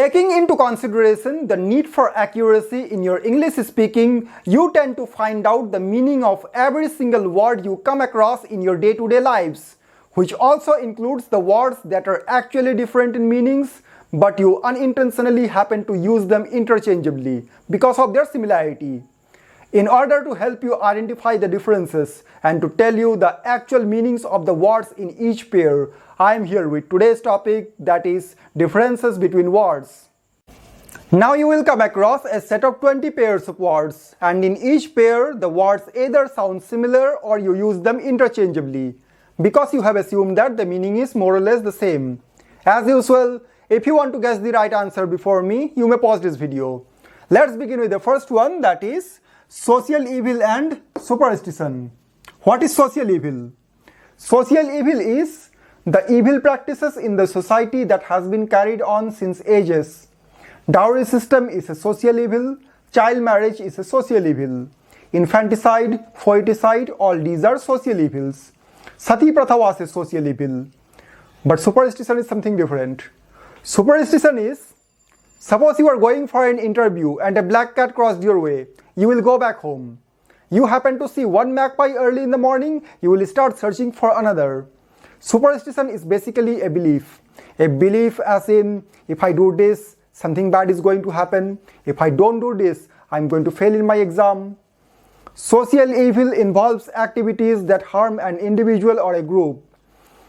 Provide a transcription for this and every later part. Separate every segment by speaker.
Speaker 1: Taking into consideration the need for accuracy in your English speaking, you tend to find out the meaning of every single word you come across in your day-to-day lives, which also includes the words that are actually different in meanings, but you unintentionally happen to use them interchangeably because of their similarity. In order to help you identify the differences and to tell you the actual meanings of the words in each pair, I am here with today's topic, that is differences between words. Now you will come across a set of 20 pairs of words, and in each pair the words either sound similar or you use them interchangeably because you have assumed that the meaning is more or less the same. As usual, if you want to guess the right answer before me, you may pause this video. Let's begin with the first one, that is social evil and superstition. What is social evil? Social evil is the evil practices in the society that has been carried on since ages. Dowry system is a social evil, child marriage is a social evil, infanticide, foeticide, all these are social evils. Sati pratha was a social evil. But superstition is something different. Superstition is, suppose you are going for an interview and a black cat crossed your way. You will go back home. You happen to see one magpie early in the morning, you will start searching for another. Superstition is basically a belief. A belief as in, if I do this, something bad is going to happen. If I don't do this, I'm going to fail in my exam. Social evil involves activities that harm an individual or a group.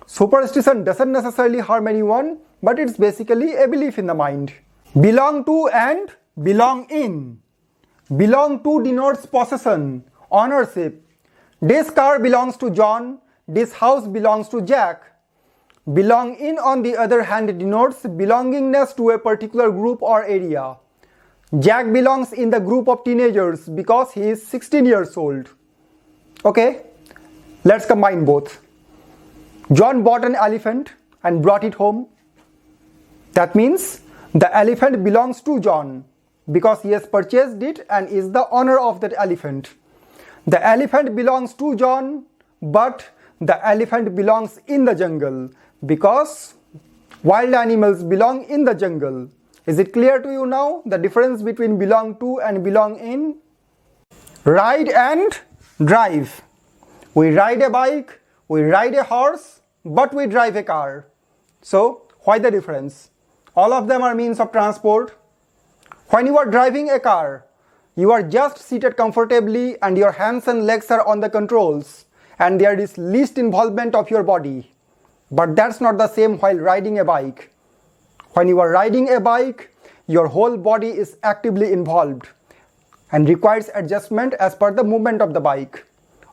Speaker 1: Superstition doesn't necessarily harm anyone, but it's basically a belief in the mind. Belong to and belong in. Belong to denotes possession, ownership. This car belongs to John, this house belongs to Jack. Belong in, on the other hand, denotes belongingness to a particular group or area. Jack belongs in the group of teenagers because he is 16 years old. Okay, let's combine both. John bought an elephant and brought it home. That means the elephant belongs to John because he has purchased it and is the owner of that elephant. The elephant belongs to John, but the elephant belongs in the jungle because wild animals belong in the jungle. Is it clear to you now, the difference between belong to and belong in? Ride and drive. We ride a bike, we ride a horse, but we drive a car. So, why the difference? All of them are means of transport. When you are driving a car, you are just seated comfortably and your hands and legs are on the controls and there is least involvement of your body. But that's not the same while riding a bike. When you are riding a bike, your whole body is actively involved and requires adjustment as per the movement of the bike.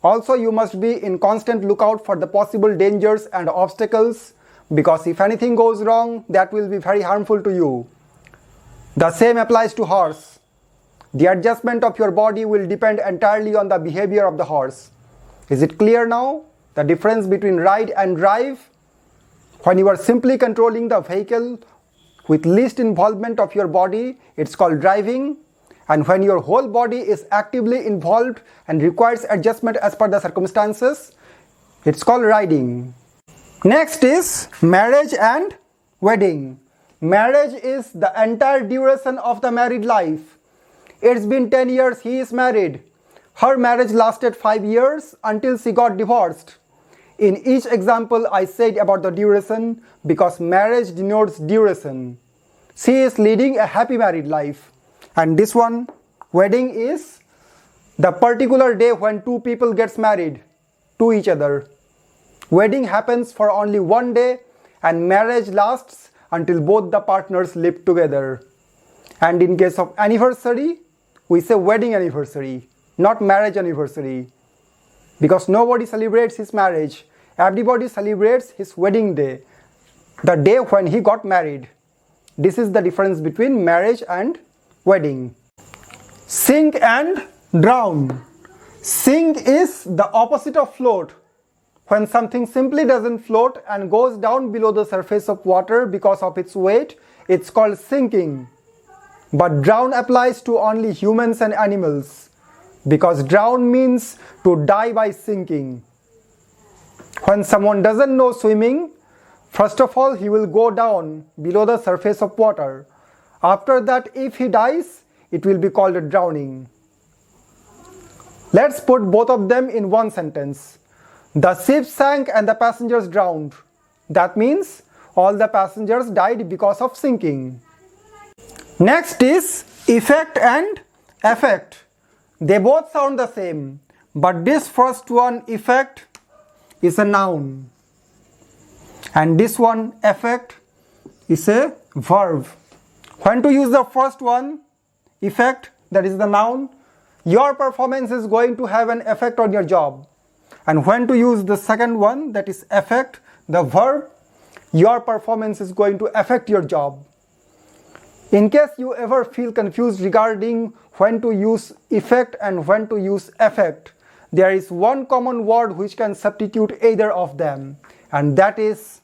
Speaker 1: Also, you must be in constant lookout for the possible dangers and obstacles because if anything goes wrong, that will be very harmful to you. The same applies to horse. The adjustment of your body will depend entirely on the behavior of the horse. Is it clear now? The difference between ride and drive? When you are simply controlling the vehicle with least involvement of your body, it's called driving. And when your whole body is actively involved and requires adjustment as per the circumstances, it's called riding. Next is marriage and wedding. Marriage is the entire duration of the married life. It's been 10 years he is married. Her marriage lasted 5 years until she got divorced. In each example I said about the duration because marriage denotes duration. She is leading a happy married life. And this one, wedding, is the particular day when two people gets married to each other. Wedding happens for only one day and marriage lasts until both the partners live together. And in case of anniversary, we say wedding anniversary, not marriage anniversary. Because nobody celebrates his marriage. Everybody celebrates his wedding day, the day when he got married. This is the difference between marriage and wedding. Sink and drown. Sink is the opposite of float. When something simply doesn't float and goes down below the surface of water because of its weight, it's called sinking. But drown applies to only humans and animals because drown means to die by sinking. When someone doesn't know swimming, first of all he will go down below the surface of water. After that, if he dies, it will be called a drowning. Let's put both of them in one sentence. The ship sank and the passengers drowned. That means all the passengers died because of sinking. Next is effect and affect. They both sound the same, but this first one, effect, is a noun, and this one, affect, is a verb. When to use the first one, effect, that is the noun, your performance is going to have an effect on your job. And when to use the second one, that is affect, the verb, your performance is going to affect your job. In case you ever feel confused regarding when to use effect and when to use affect, there is one common word which can substitute either of them, and that is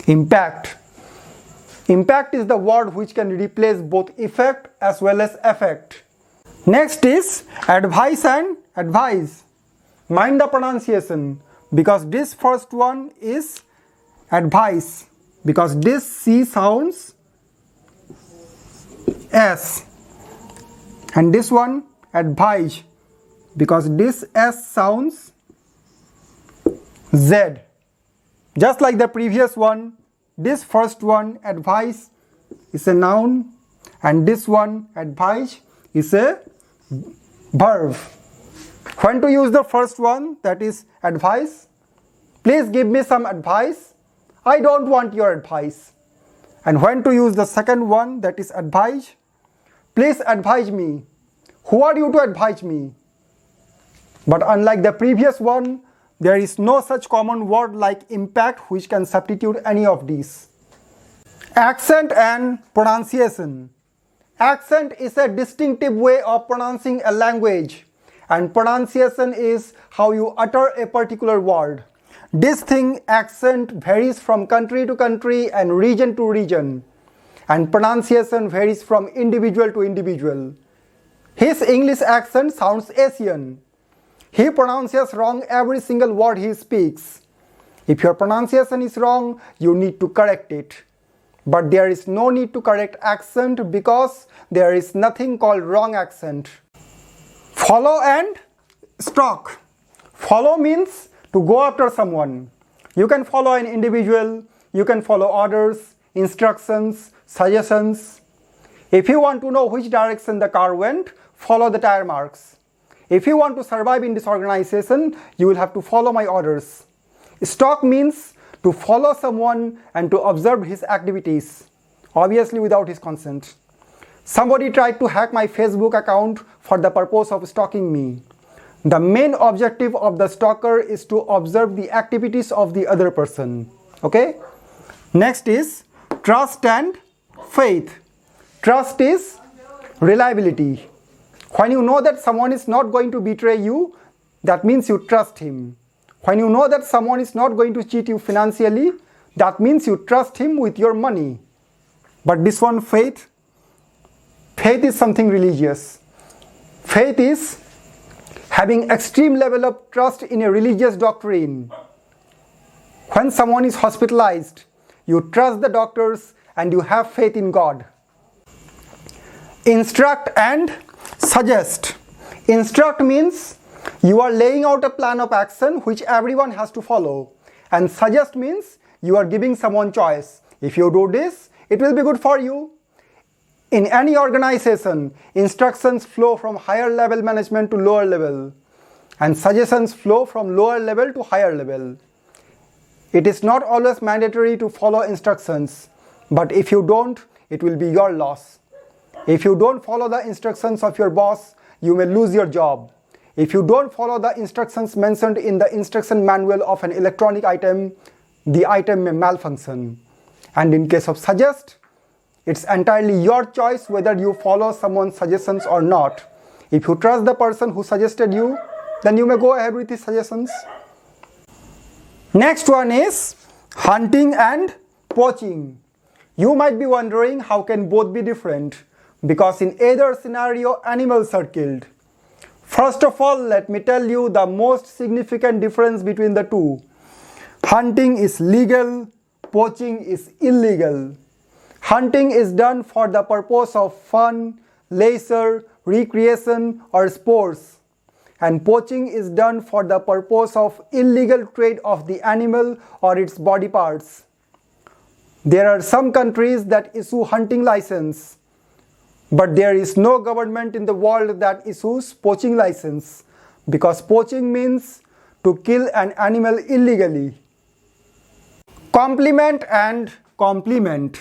Speaker 1: impact. Impact is the word which can replace both effect as well as affect. Next is advice and advise. Mind the pronunciation, because this first one is advice, because this C sounds S, and this one advise, because this S sounds Z. Just like the previous one, this first one, advice, is a noun, and this one, advise, is a verb. When to use the first one, that is advice? Please give me some advice. I don't want your advice. And when to use the second one, that is advise? Please advise me. Who are you to advise me? But unlike the previous one, there is no such common word like impact which can substitute any of these. Accent and pronunciation. Accent is a distinctive way of pronouncing a language, and pronunciation is how you utter a particular word. This thing, accent, varies from country to country and region to region, and pronunciation varies from individual to individual. His English accent sounds Asian. He pronounces wrong every single word he speaks. If your pronunciation is wrong, you need to correct it. But there is no need to correct accent because there is nothing called wrong accent. Follow and stalk. Follow means to go after someone. You can follow an individual, you can follow orders, instructions, suggestions. If you want to know which direction the car went, follow the tire marks. If you want to survive in this organization, you will have to follow my orders. Stalk means to follow someone and to observe his activities, obviously without his consent. Somebody tried to hack my Facebook account for the purpose of stalking me. The main objective of the stalker is to observe the activities of the other person. Okay? Next is trust and faith. Trust is reliability. When you know that someone is not going to betray you, that means you trust him. When you know that someone is not going to cheat you financially, that means you trust him with your money. But this one, faith is something religious. Faith is having extreme level of trust in a religious doctrine. When someone is hospitalized, you trust the doctors and you have faith in God. Instruct and suggest. Instruct means you are laying out a plan of action which everyone has to follow. And suggest means you are giving someone choice. If you do this, it will be good for you. In any organization, instructions flow from higher level management to lower level, and suggestions flow from lower level to higher level. It is not always mandatory to follow instructions, but if you don't, it will be your loss. If you don't follow the instructions of your boss, you may lose your job. If you don't follow the instructions mentioned in the instruction manual of an electronic item, the item may malfunction. And in case of suggest, it's entirely your choice whether you follow someone's suggestions or not. If you trust the person who suggested you, then you may go ahead with his suggestions. Next one is hunting and poaching. You might be wondering how can both be different, because in either scenario animals are killed. First of all, let me tell you the most significant difference between the two. Hunting is legal, poaching is illegal. Hunting is done for the purpose of fun, leisure, recreation or sports. And poaching is done for the purpose of illegal trade of the animal or its body parts. There are some countries that issue hunting license, but there is no government in the world that issues poaching license, because poaching means to kill an animal illegally. Compliment and compliment.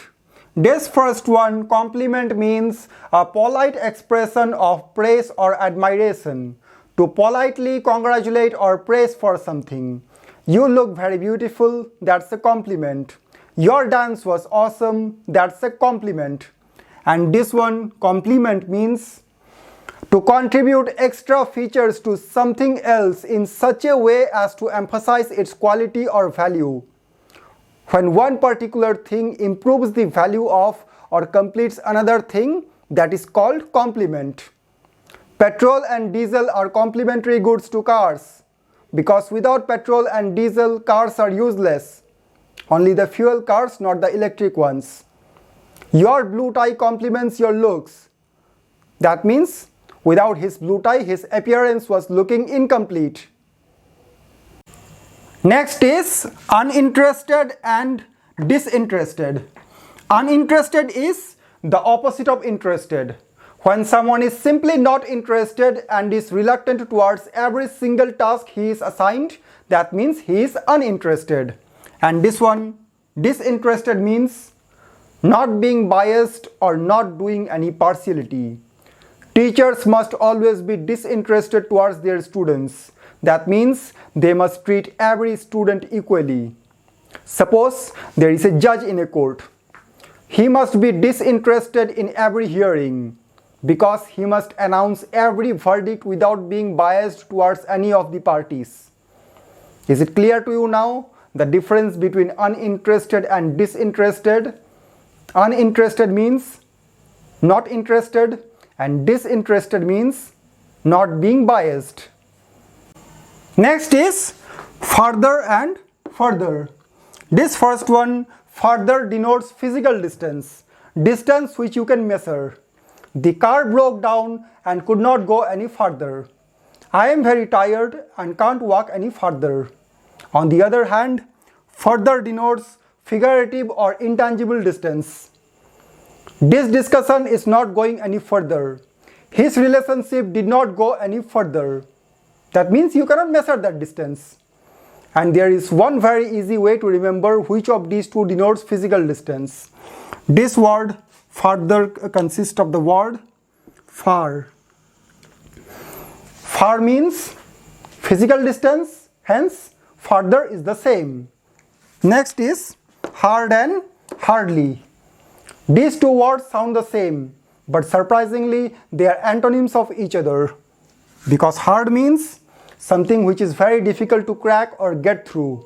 Speaker 1: This first one, compliment, means a polite expression of praise or admiration. To politely congratulate or praise for something. You look very beautiful, that's a compliment. Your dance was awesome, that's a compliment. And this one, compliment, means to contribute extra features to something else in such a way as to emphasize its quality or value. When one particular thing improves the value of or completes another thing, that is called compliment. Petrol and diesel are complementary goods to cars, because without petrol and diesel, cars are useless. Only the fuel cars, not the electric ones. Your blue tie complements your looks. That means without his blue tie, his appearance was looking incomplete. Next is uninterested and disinterested. Uninterested is the opposite of interested. When someone is simply not interested and is reluctant towards every single task he is assigned, that means he is uninterested. And this one, disinterested, means not being biased or not doing any partiality. Teachers must always be disinterested towards their students. That means they must treat every student equally. Suppose there is a judge in a court. He must be disinterested in every hearing, because he must announce every verdict without being biased towards any of the parties. Is it clear to you now the difference between uninterested and disinterested? Uninterested means not interested, and disinterested means not being biased. Next is further and further. This first one, further, denotes physical distance, distance which you can measure. The car broke down and could not go any further. I am very tired and can't walk any further. On the other hand, further denotes figurative or intangible distance. This discussion is not going any further. His relationship did not go any further. That means you cannot measure that distance. And there is one very easy way to remember which of these two denotes physical distance. This word further consists of the word far. Far means physical distance, hence further is the same. Next is hard and hardly. These two words sound the same, but surprisingly they are antonyms of each other. Because hard means something which is very difficult to crack or get through.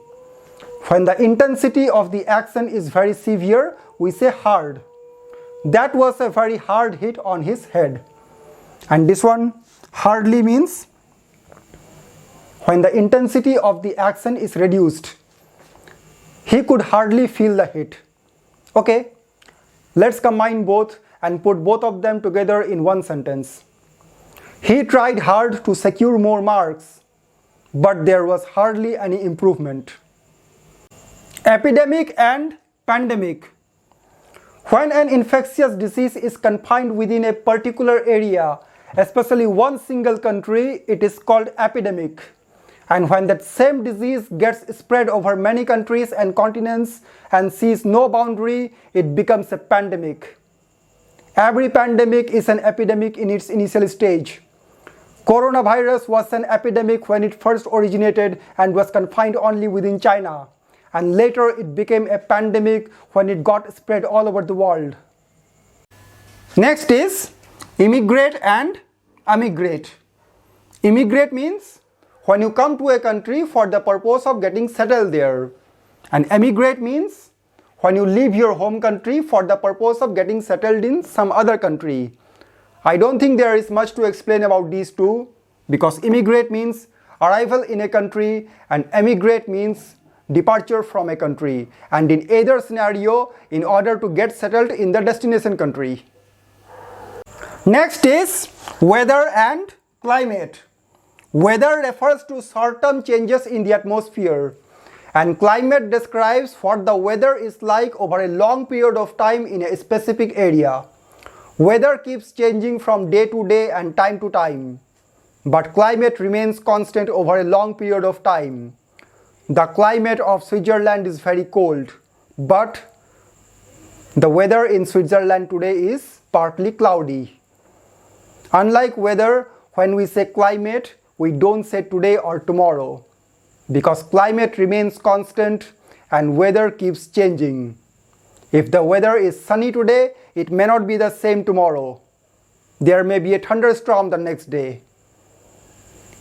Speaker 1: When the intensity of the action is very severe, we say hard. That was a very hard hit on his head. And this one, hardly, means when the intensity of the action is reduced. He could hardly feel the hit. Okay, let's combine both and put both of them together in one sentence. He tried hard to secure more marks, but there was hardly any improvement. Epidemic and pandemic. When an infectious disease is confined within a particular area, especially one single country, it is called epidemic. And when that same disease gets spread over many countries and continents and sees no boundary, it becomes a pandemic. Every pandemic is an epidemic in its initial stage. Coronavirus was an epidemic when it first originated and was confined only within China. And later it became a pandemic when it got spread all over the world. Next is immigrate and amigrate. Immigrate means when you come to a country for the purpose of getting settled there. And emigrate means when you leave your home country for the purpose of getting settled in some other country. I don't think there is much to explain about these two. because immigrate means arrival in a country and emigrate means departure from a country, and in either scenario in order to get settled in the destination country. Next is weather and climate. Weather refers to short-term changes in the atmosphere, and climate describes what the weather is like over a long period of time in a specific area. Weather keeps changing from day to day and time to time, but climate remains constant over a long period of time. The climate of Switzerland is very cold, but the weather in Switzerland today is partly cloudy. Unlike weather, when we say climate, we don't say today or tomorrow, because climate remains constant and weather keeps changing. If the weather is sunny today, it may not be the same tomorrow. There may be a thunderstorm the next day.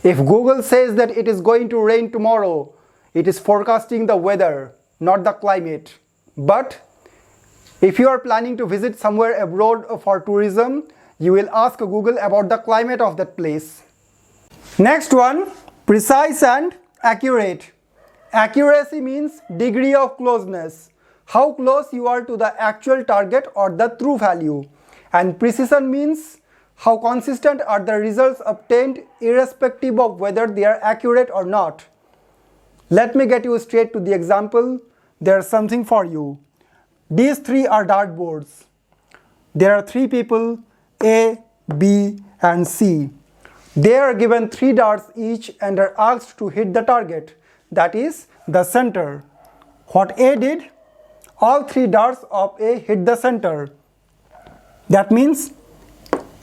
Speaker 1: If Google says that it is going to rain tomorrow, it is forecasting the weather, not the climate. But if you are planning to visit somewhere abroad for tourism, you will ask Google about the climate of that place. Next one, precise and accurate. Accuracy means degree of closeness, how close you are to the actual target or the true value. And precision means how consistent are the results obtained irrespective of whether they are accurate or not. Let me get you straight to the example. There's something for you. These three are dartboards. There are three people, A, B and C. They are given 3 darts each and are asked to hit the target, that is the center. What A did? All 3 darts of A hit the center. That means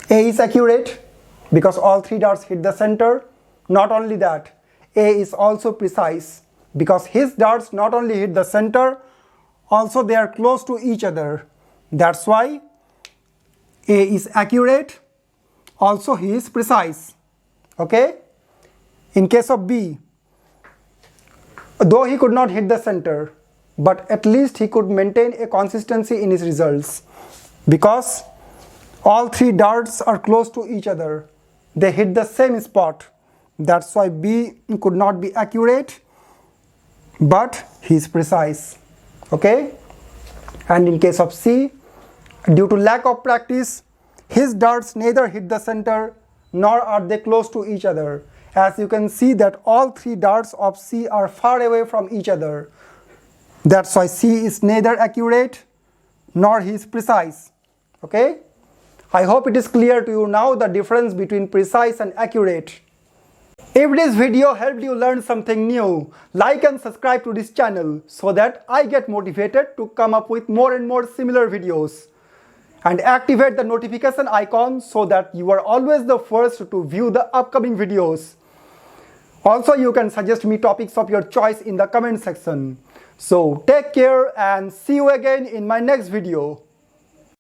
Speaker 1: A is accurate because all 3 darts hit the center. Not only that, A is also precise because his darts not only hit the center, also they are close to each other. That's why A is accurate, also he is precise. Okay? In case of B, though he could not hit the center, but at least he could maintain a consistency in his results because all 3 darts are close to each other. They hit the same spot. That's why B could not be accurate, but he is precise. Okay? And in case of C, due to lack of practice, his darts neither hit the center nor are they close to each other. As you can see that all 3 darts of C are far away from each other. That's why C is neither accurate nor he is precise. Okay? I hope it is clear to you now the difference between precise and accurate. If this video helped you learn something new, like and subscribe to this channel so that I get motivated to come up with more and more similar videos. And activate the notification icon so that you are always the first to view the upcoming videos. Also, you can suggest me topics of your choice in the comment section. So take care and see you again in my next video.